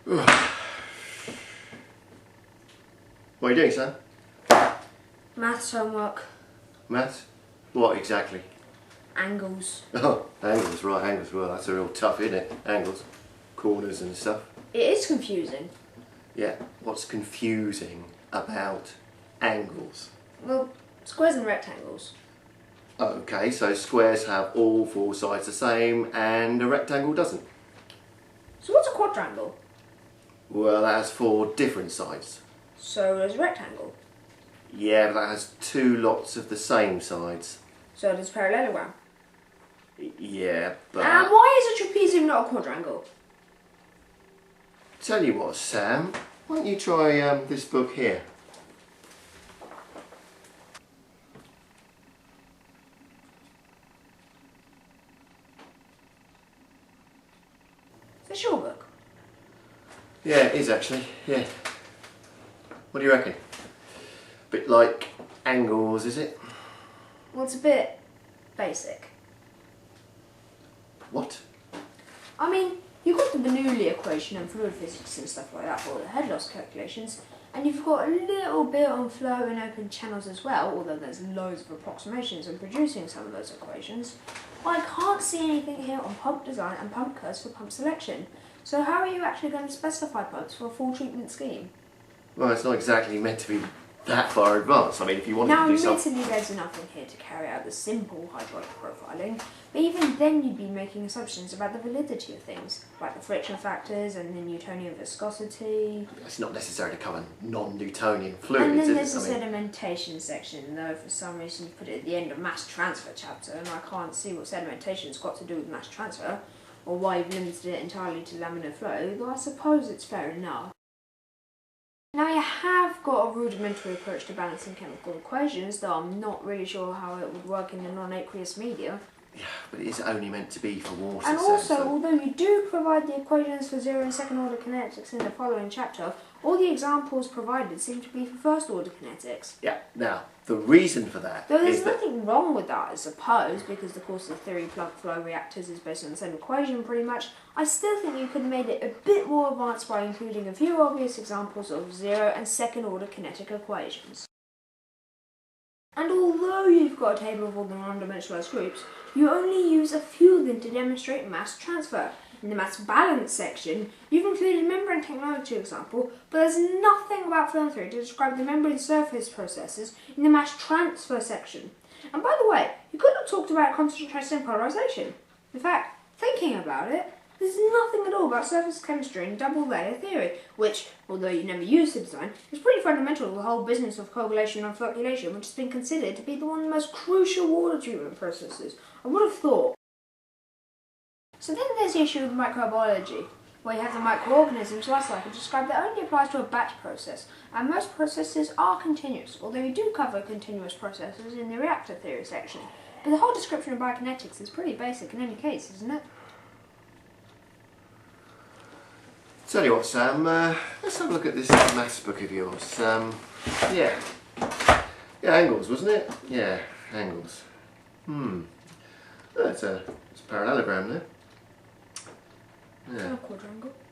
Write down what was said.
What are you doing, Sam? Maths homework. Maths? What exactly? Angles. Oh, angles, right, angles. Well, that's a real tough, isn't it? Angles, corners and stuff. It is confusing. Yeah, what's confusing about angles? Well, squares and rectangles. Okay, so squares have all four sides the same and a rectangle doesn't. So what's a quadrangle? Well, that has four different sides. So does a rectangle. Yeah, but that has two lots of the same sides. So does a parallelogram. Yeah, but... And why is a trapezium not a quadrangle? Tell you what, Sam, why don't you try this book here? It's a short book. Yeah, it is actually, yeah. What do you reckon? Bit like angles, is it? Well, it's a bit basic. What? I mean, you've got the Bernoulli equation and fluid physics and stuff like that for all the head loss calculations, and you've got a little bit on flow and open channels as well, although there's loads of approximations in producing some of those equations. I can't see anything here on pump design and pump curves for pump selection. So how are you actually going to specify pumps for a full treatment scheme? Well, it's not exactly meant to be that far advanced. I mean, if you wanted Now, to do something... admittedly, there's enough in here to carry out the simple hydraulic profiling, but even then you'd be making assumptions about the validity of things, like the friction factors and the Newtonian viscosity. It's not necessary to cover non-Newtonian fluids, And then is there's it? the sedimentation section, though for some reason you put it at the end of mass transfer chapter, and I can't see what sedimentation's got to do with mass transfer, or why you've limited it entirely to laminar flow, though I suppose it's fair enough. Now you have got a rudimentary approach to balancing chemical equations, though I'm not really sure how it would work in a non-aqueous media. Yeah, but it is only meant to be for water. And also, although you do provide the equations for 0 and second order kinetics in the following chapter, all the examples provided seem to be for first order kinetics. Yeah, now, the reason for that Though there's is that... nothing wrong with that, I suppose, because the course of theory plug flow reactors is based on the same equation pretty much. I still think you could have made it a bit more advanced by including a few obvious examples of 0 and second order kinetic equations. And although you've got a table of all the non-dimensionalized groups, you only use a few of them to demonstrate mass transfer. In the mass balance section, you've included a membrane technology example, but there's nothing about film theory to describe the membrane surface processes in the mass transfer section. And by the way, you could have talked about concentration and polarization. In fact, thinking about it, there's nothing at all about surface chemistry and double layer theory, which, although you never use to design, is pretty fundamental to the whole business of coagulation and flocculation, which has been considered to be one of the most crucial water treatment processes. I would have thought. So then there's the issue of microbiology, where you have the microorganisms life cycle described that only applies to a batch process, and most processes are continuous, although you do cover continuous processes in the reactor theory section. But the whole description of biokinetics is pretty basic in any case, isn't it? Tell you what, Sam, let's have a look at this maths book of yours. Yeah, angles, wasn't it? Yeah, angles. It's a parallelogram there. Yeah. A quadrangle.